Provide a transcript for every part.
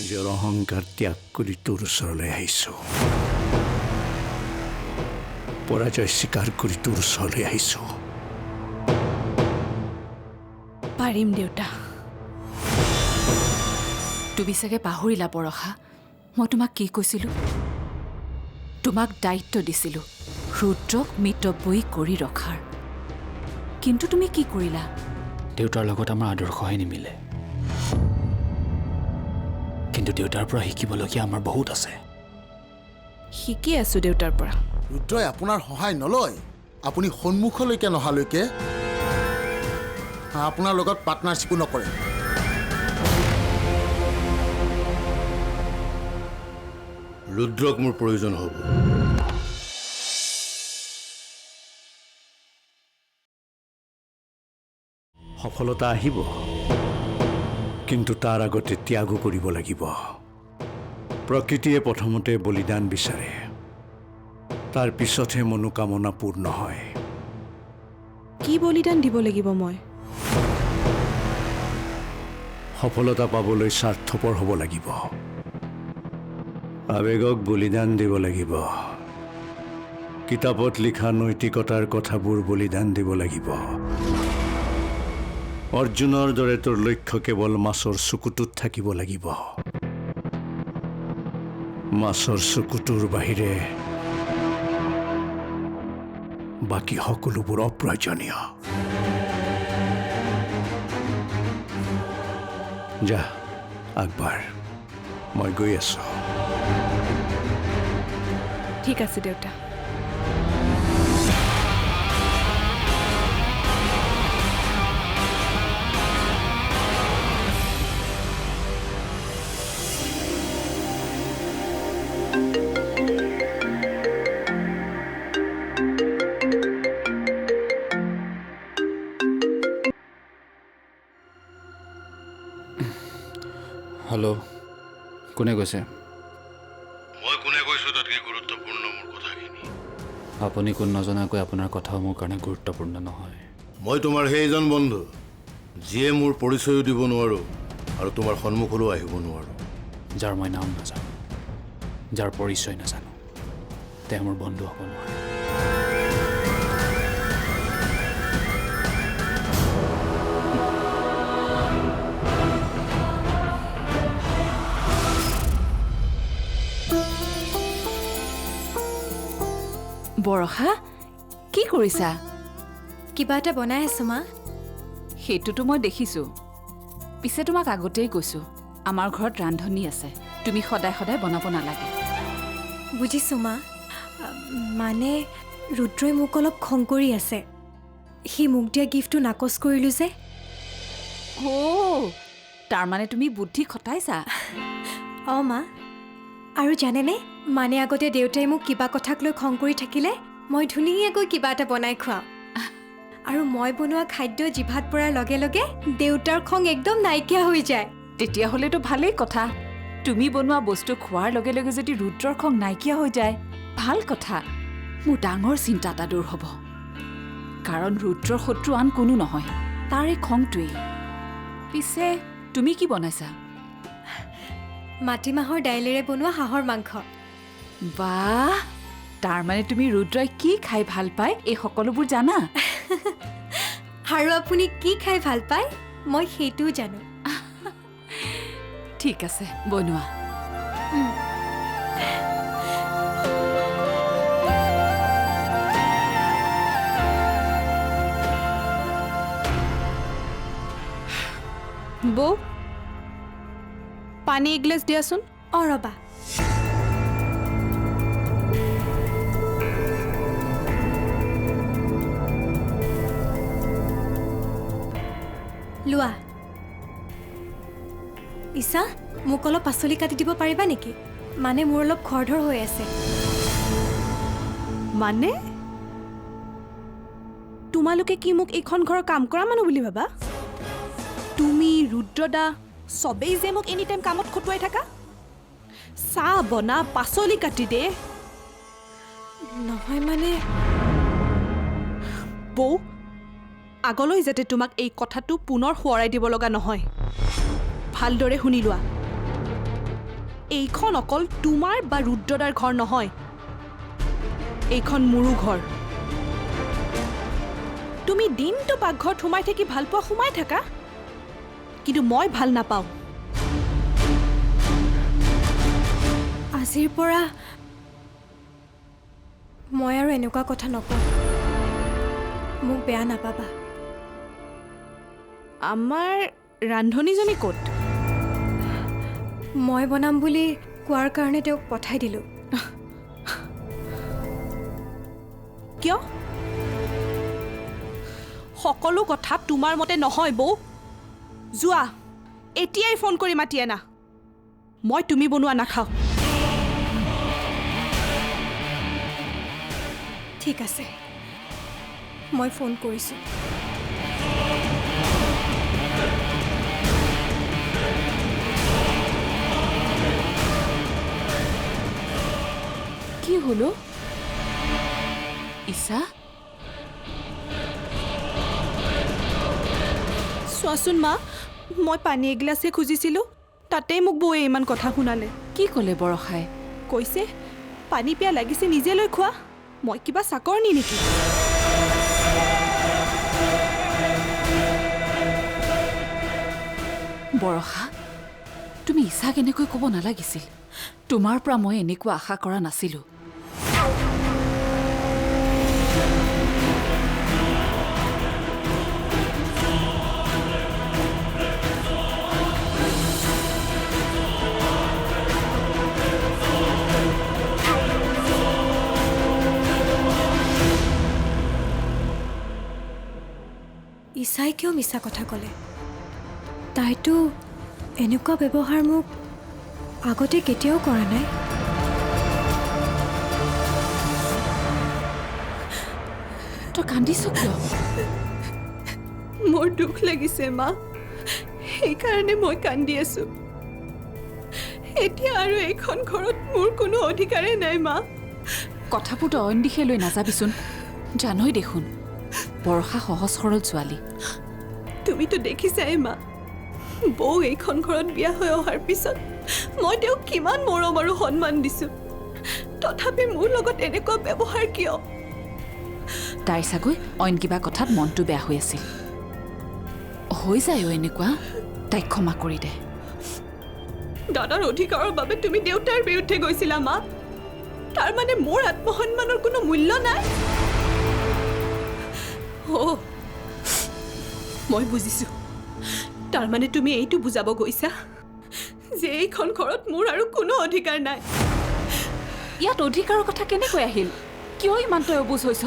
নিজৰ অহংকাৰ ত্যাগ কৰি তোৰ ওচৰলৈ আহিছোঁ পৰাজয় স্বীকাৰ কৰি তোৰ ওচৰলৈ আহিছোঁ পাৰিম দেউতা তুমি চাগে পাহৰিলা বৰষা মই তোমাক কি কৈছিলোঁ তোমাক দায়িত্ব দিছিলোঁ ৰুদ্ৰক মিতব্যয়ী কৰি ৰখাৰ কিন্তু তুমি কি কৰিলা দেউতাৰ লগত আমাৰ আদৰ্শহে নিমিলে কিন্তু দেউতাৰ পৰা শিকিবলগীয়া আমাৰ বহুত আছে শিকি আছোঁ দেউতাৰ পৰা ৰুদ্ৰই আপোনাৰ সহায় নলয় আপুনি সন্মুখলৈকে নহালৈকে আপোনাৰ লগত পাৰ্টনাৰশ্বিপো নকৰে ৰুদ্ৰক মোৰ প্ৰয়োজন হ'ব সফলতা আহিব কিন্তু তাৰ আগতে ত্যাগো কৰিব লাগিব প্ৰকৃতিয়ে প্ৰথমতে বলিদান বিচাৰে তাৰ পিছতহে মনোকামনা পূৰ্ণ হয় কি বলিদান দিব লাগিব মই সফলতা পাবলৈ স্বাৰ্থপৰ হ'ব লাগিব আবেগক বলিদান দিব লাগিব কিতাপত লিখা নৈতিকতাৰ কথাবোৰ বলিদান দিব লাগিব অৰ্জুনৰ দৰে তোৰ লক্ষ্য কেৱল মাছৰ চকুটোত থাকিব লাগিব মাছৰ চকুটোৰ বাহিৰে বাকী সকলোবোৰ অপ্ৰয়োজনীয় যা আগবাঢ় মই গৈ আছোঁ ঠিক আছে দেউতা হেল্ল' কোনে কৈছে মই কোনে কৈছোঁ তাতকৈ গুৰুত্বপূৰ্ণ মোৰ কথাখিনি আপুনি কোন নজনাকৈ আপোনাৰ কথাও মোৰ কাৰণে গুৰুত্বপূৰ্ণ নহয় মই তোমাৰ সেইজন বন্ধু যিয়ে মোৰ পৰিচয়ো দিব নোৱাৰোঁ আৰু তোমাৰ সন্মুখলৈও আহিব নোৱাৰোঁ যাৰ মই নাম নাজানো যাৰ পৰিচয় নাজানো তেওঁ মোৰ বন্ধু হ'ব নোৱাৰে বৰষা কি কৰিছা কিবা এটা বনাই আছো মা সেইটোতো মই দেখিছোঁ পিছে তোমাক আগতেই কৈছোঁ আমাৰ ঘৰত ৰান্ধনি আছে তুমি সদায় সদায় বনাব নালাগে বুজিছোঁ মা মানে ৰুদ্ৰই মোক অলপ খং কৰি আছে সি মোক দিয়া গিফ্টটো নাকচ কৰিলোঁ যে তাৰমানে তুমি বুদ্ধি খটাইছা অঁ মা আৰু জানেনে মানে আগতে দেউতাই মোক কিবা কথাক লৈ খং কৰি থাকিলে মই ধুনীয়াকৈ কিবা এটা বনাই খুৱাওঁ আৰু মই বনোৱা খাদ্য জিভাত পৰাৰ লগে লগে দেউতাৰ খং একদম নাইকিয়া হৈ যায় তেতিয়াহ'লেতো ভালেই কথা তুমি বনোৱা বস্তু খোৱাৰ লগে লগে যদি ৰুদ্ৰৰ খং নাইকিয়া হৈ যায় ভাল কথা মোৰ ডাঙৰ চিন্তা এটা দূৰ হ'ব কাৰণ ৰুদ্ৰৰ শত্ৰু আন কোনো নহয় তাৰ এই খংটোৱেই পিছে তুমি কি বনাইছা মাটিমাহৰ দাইলেৰে বনোৱা হাঁহৰ মাংস বাহ তাৰমানে তুমি ৰুদ্ৰই কি খাই ভাল পায় এই সকলোবোৰ জানা আৰু আপুনি কি খাই ভাল পায় মই সেইটোও জানো ঠিক আছে বনোৱা বৌ পানী এগিলাছ দিয়াচোন অঁ ৰবা লোৱা ইছা মোক অলপ পাচলি কাটি দিব পাৰিবা নেকি মানে মোৰ অলপ খৰধৰ হৈ আছে মানে তোমালোকে কি মোক এইখন ঘৰৰ কাম কৰা মানুহ বুলি ভাবা তুমি ৰুদ্ৰদা সবেই যে মোক এনি টাইম কামত খটুৱাই থাকা চাহ বনা পাচলি কাটি দে নহয় মানে বৌ আগলৈ যাতে তোমাক এই কথাটো পুনৰ সোঁৱৰাই দিব লগা নহয় ভালদৰে শুনি লোৱা এইখন অকল তোমাৰ বা ৰুদ্ৰদাৰ ঘৰ নহয়, এইখন মোৰো ঘৰ। তুমি দিনটো পাকঘৰত সোমাই থাকি ভাল পোৱা সোমাই থাকা, কিন্তু মই ভাল নাপাওঁ। আজিৰ পৰা মই আৰু এনেকুৱা কথা নকওঁ, মোক বেয়া নাপাবা। আমাৰ ৰান্ধনীজনী ক'ত? মই বনাম বুলি কোৱাৰ কাৰণে তেওঁক পঠাই দিলোঁ। কিয়? সকলো কথা তোমাৰ মতে নহয় বৌ। যোৱা, এতিয়াই ফোন কৰি মাতি আনা। মই তুমি বনোৱা নাখাওঁ। ঠিক আছে, মই ফোন কৰিছোঁ। কি হলো ঈশা? চোৱাচোন মা, মই পানী এগিলাচে খুজিছিলোঁ, তাতেই মোক বৌয়ে ইমান কথা শুনালে। কি ক'লে বৰষাই? কৈছে পানী পিয়া লাগিছে নিজে লৈ খোৱা, মই কিবা চাকৰনি নেকি? বৰষা, তুমি ঈশাক এনেকৈ ক'ব নালাগিছিল। তোমাৰ পৰা মই এনেকুৱা আশা কৰা নাছিলোঁ। ঈশাই কিয় মিছা কথা ক'লে? তাইতো এনেকুৱা ব্যৱহাৰ মোক আগতে কেতিয়াও কৰা নাই। তই কান্দিছ কিয়? মোৰ দুখ লাগিছে মা, সেইকাৰণে মই কান্দি আছোঁ। এতিয়া আৰু এইখন ঘৰত মোৰ কোনো অধিকাৰেই নাই মা। কথাবোৰ তই অইন দিশে লৈ নাযাবিচোন। জানই দেখোন বৰষা সহজ সৰল ছোৱালী। তুমিতো দেখিছাই মা, বৌ এইখন ঘৰত বিয়া হৈ অহাৰ পিছত মই তেওঁক কিমান মৰম আৰু সন্মান দিছোঁ, তথাপি মোৰ লগত এনেকুৱা ব্যৱহাৰ কিয়? তাইৰ চাগৈ অইন কিবা কথাত মনটো বেয়া হৈ আছিল। হৈ যায় এনেকুৱা, তাইক ক্ষমা কৰি দে। দাদাৰ অধিকাৰৰ বাবে তুমি দেউতাৰ বিৰুদ্ধে গৈছিলা মা, তাৰ মানে মোৰ আত্মসন্মানৰ কোনো মূল্য নাই? মই বুজিছোঁ, তাৰমানে তুমি এইটো বুজাব গৈছা যে এইখন ঘৰত মোৰ আৰু কোনো অধিকাৰ নাই। ইয়াত অধিকাৰৰ কথা কেনেকৈ আহিল? কিয় ইমান তই অবুজ হৈছ?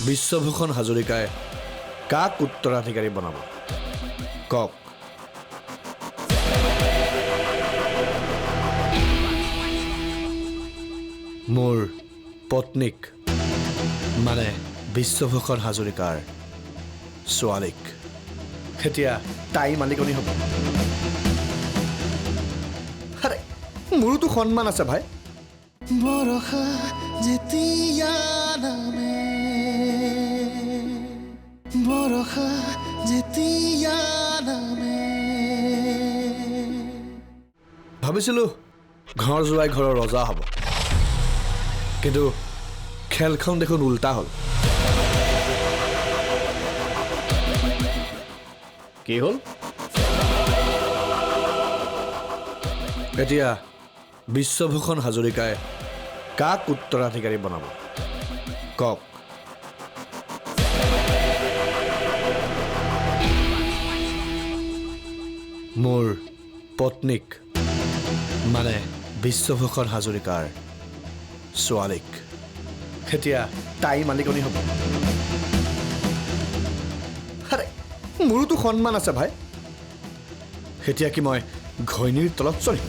বিশ্বভূষণ হাজৰিকাই কাক উত্তৰাধিকাৰী বনাব কওক? মোৰ পত্নীক, মানে বিশ্বভূষণ হাজৰিকাৰ ছোৱালীক। এতিয়া তাই মালিকনী হ'ব। আৰে মোৰোতো সন্মান আছে ভাই। বৰষা যেতিয়া নামে, বৰষা যেতিয়া নামে। ভাবিছিলোঁ ঘৰ যোৱাই ঘৰৰ ৰজা হ'ব, কিন্তু খেলখন দেখোন উল্টা হ'ল। কি হ'ল? এতিয়া বিশ্বভূষণ হাজৰিকাই কাক উত্তৰাধিকাৰী বনাব কওক? মোৰ পত্নীক, মানে বিশ্বভূষণ হাজৰিকাৰ ছোৱালীক। এতিয়া তাই মালিকনী হ'ব। আৰে মোৰোতো সন্মান আছে ভাই। এতিয়া কি মই ঘৈণীৰ তলত চলিম?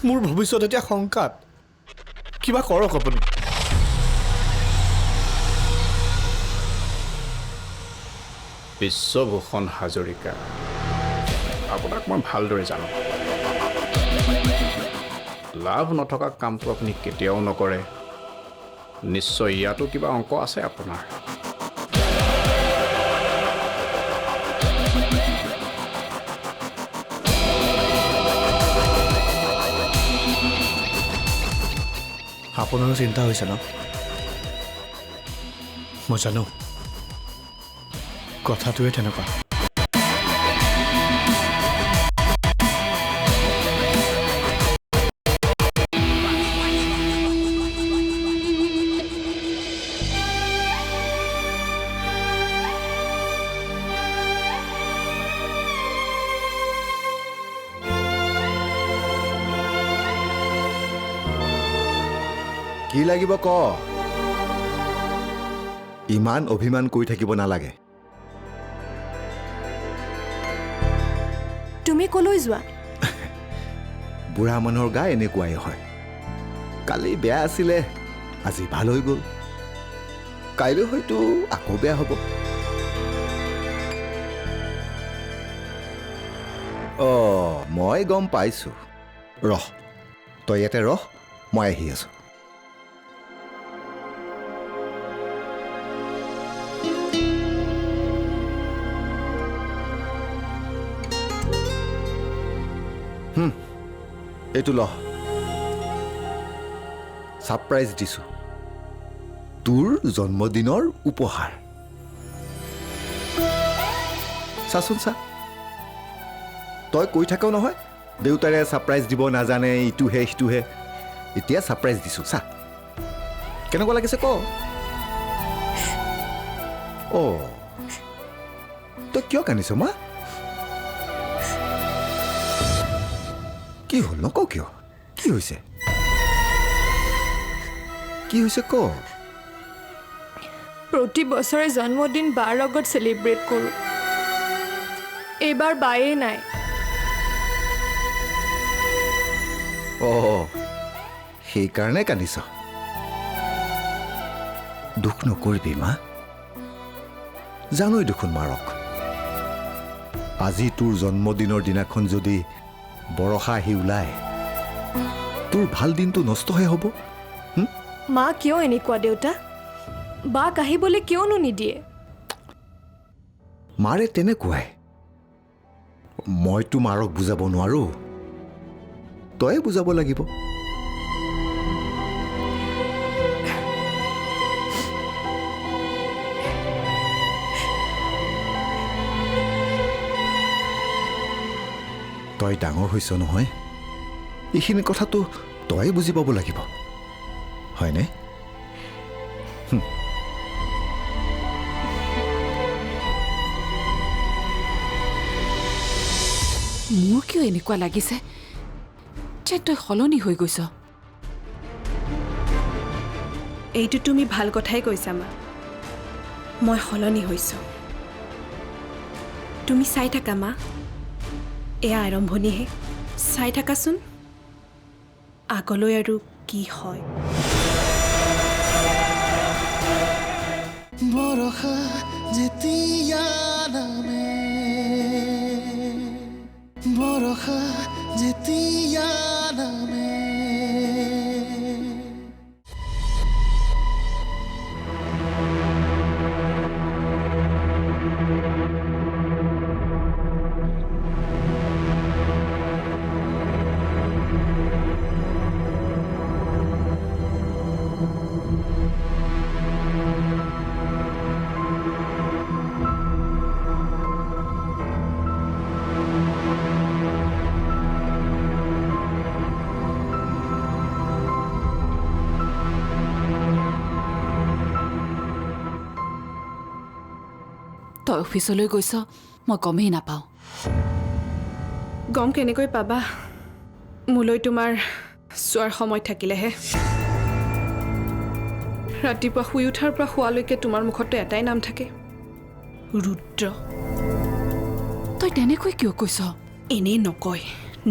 মোৰ ভৱিষ্যত এতিয়া শংকাত। কিবা কৰক আপুনি। বিশ্বভূষণ হাজৰিকা আপোনাক মই ভালদৰে জানো লাভ নথকা কামটো আপুনি কেতিয়াও নকৰে নিশ্চয় ইয়াতো কিবা অংক আছে আপোনাৰ আপোনাৰো চিন্তা হৈছে ন মই জানো কথাটোৱে তেনেকুৱা কি লাগিব ক ইমান অভিমান কৰি থাকিব নালাগে তুমি কলৈ যোৱা বুঢ়া মানুহৰ গা এনেকুৱাই হয় কালি বেয়া আছিলে আজি ভাল হৈ গ'ল কাইলৈ হয়তো আকৌ বেয়া হ'ব মই গম পাইছোঁ ৰহ তই ইয়াতে ৰহ মই আহি আছোঁ এইটো লহ ছাৰপ্ৰাইজ দিছোঁ তোৰ জন্মদিনৰ উপহাৰ চাচোন চা তই কৈ থাক নহয় দেউতাৰে ছাৰপ্ৰাইজ দিব নাজানে ইটোহে সিটোহে এতিয়া ছাৰপ্ৰাইজ দিছোঁ চা কেনেকুৱা লাগিছে ক তই কিয় কান্দিছ মা কি হ'ল নকওঁ কিয় কি হৈছে ক প্ৰতি বছৰে জন্মদিন বাৰ লগত চেলিব্ৰেট কৰোঁ এইবাৰ বায়েই নাই সেইকাৰণে কান্দিছ দুখ নকৰিবি মা জানই দেখোন মাৰক আজি তোৰ জন্মদিনৰ দিনাখন যদি বৰষা আহি ওলায় তোৰ ভাল দিনটো নষ্টহে হ'ব মা কিয় এনেকুৱা দেউতা বাক আহিবলৈ কিয়নো নিদিয়ে মাৰে তেনেকুৱাই মইতো মাৰক বুজাব নোৱাৰো তয়ে বুজাব লাগিব তই ডাঙৰ হৈছ নহয় এইখিনি কথাটো তই বুজি পাব লাগিব হয়নে মোৰ কিয় এনেকুৱা লাগিছে যে তই সলনি হৈ গৈছ এইটো তুমি ভাল কথাই কৈছা মা মই সলনি হৈছোঁ তুমি চাই থাকা মা এয়া আৰম্ভণিহে চাই থাকাচোন আগলৈ আৰু কি হয় বৰষা যেতিয়া নামে বৰষা যেতিয়া নামে তই অফিচলৈ গৈছ মই গমেই নাপাওঁ গম কেনেকৈ পাবা মোলৈ তোমাৰ চোৱাৰ সময় থাকিলেহে ৰাতিপুৱা শুই উঠাৰ পৰা শোৱালৈকে তোমাৰ মুখতো এটাই নাম থাকে ৰুদ্ৰ তই তেনেকৈ কিয় কৈছ এনেই নকয়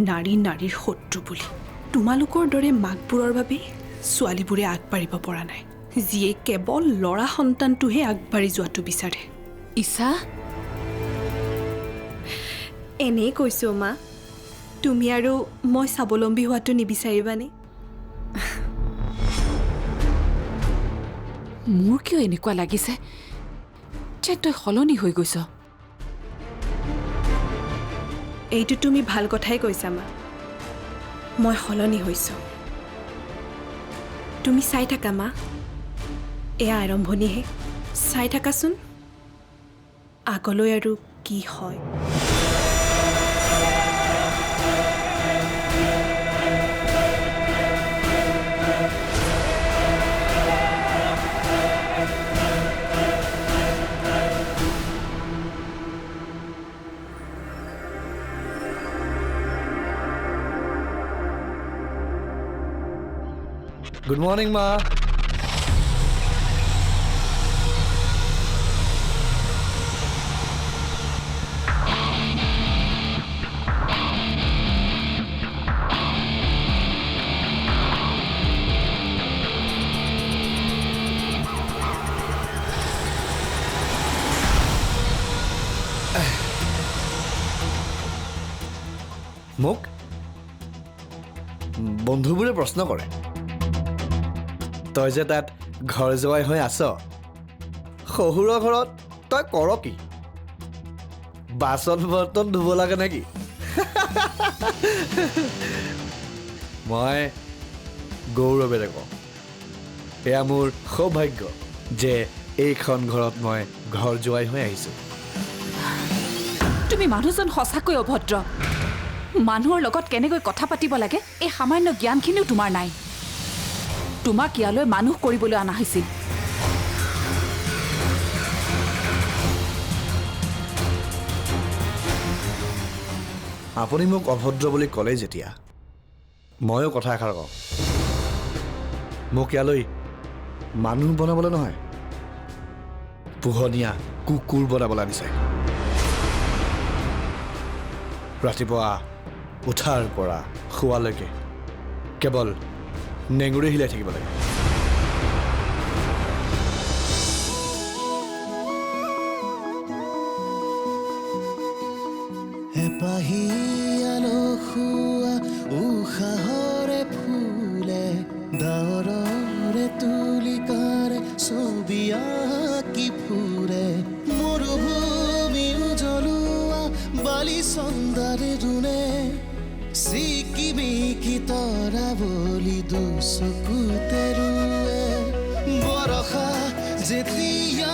নাৰী নাৰীৰ শত্ৰু বুলি তোমালোকৰ দৰে মাকবোৰৰ বাবে ছোৱালীবোৰে আগবাঢ়িব পৰা নাই যিয়ে কেৱল ল'ৰা সন্তানটোহে আগবাঢ়ি যোৱাটো বিচাৰে ঈশা এনেই কৈছোঁ মা তুমি আৰু মই স্বাৱলম্বী হোৱাটো নিবিচাৰিবানে মোৰ কিয় এনেকুৱা লাগিছে যে তই সলনি হৈ গৈছ এইটো তুমি ভাল কথাই কৈছা মা মই সলনি হৈছোঁ তুমি চাই থাকা মা এয়া আৰম্ভণিহে চাই থাকাচোন আগলৈ আৰু কি হয় গুড মৰ্ণিং মা মোক বন্ধুবোৰে প্ৰশ্ন কৰে তই যে তাত ঘৰ যোৱাই হৈ আছ শহুৰৰ ঘৰত তই কৰ কি বাচন বৰ্তন ধুব লাগে নেকি মই গৌৰৱেৰে কওঁ এয়া মোৰ সৌভাগ্য যে এইখন ঘৰত মই ঘৰ যোৱাই হৈ আহিছোঁ তুমি মানুহজন সঁচাকৈ অভদ্ৰ মানুহৰ লগত কেনেকৈ কথা পাতিব লাগে এই সামান্য জ্ঞানখিনিও তোমাৰ নাই তোমাক ইয়ালৈ মানুহ কৰিবলৈ অনা হৈছিল আপুনি মোক অভদ্ৰ বুলি ক'লে যেতিয়া ময়ো কথা এষাৰ কওঁ মোক ইয়ালৈ মানুহ বনাবলৈ নহয় পোহনীয়া কুকুৰ বনাবলৈ আনিছে ৰাতিপুৱা উঠাৰ পৰা শোৱালৈকে কেৱল নেঙুৰি হিলাই থাকিব লাগে এপাহিয়ালো খোৱা উশাহৰে ফুলে ডাৱৰৰে তুলিকাৰে ছবি আঁকি ফুৰে মৰুভূমি জ্বলোৱা বালি চন্দাৰে ৰুণে চিকিমিকি তৰা বলি দুচকুতে ৰুৱে বৰষা যেতিয়া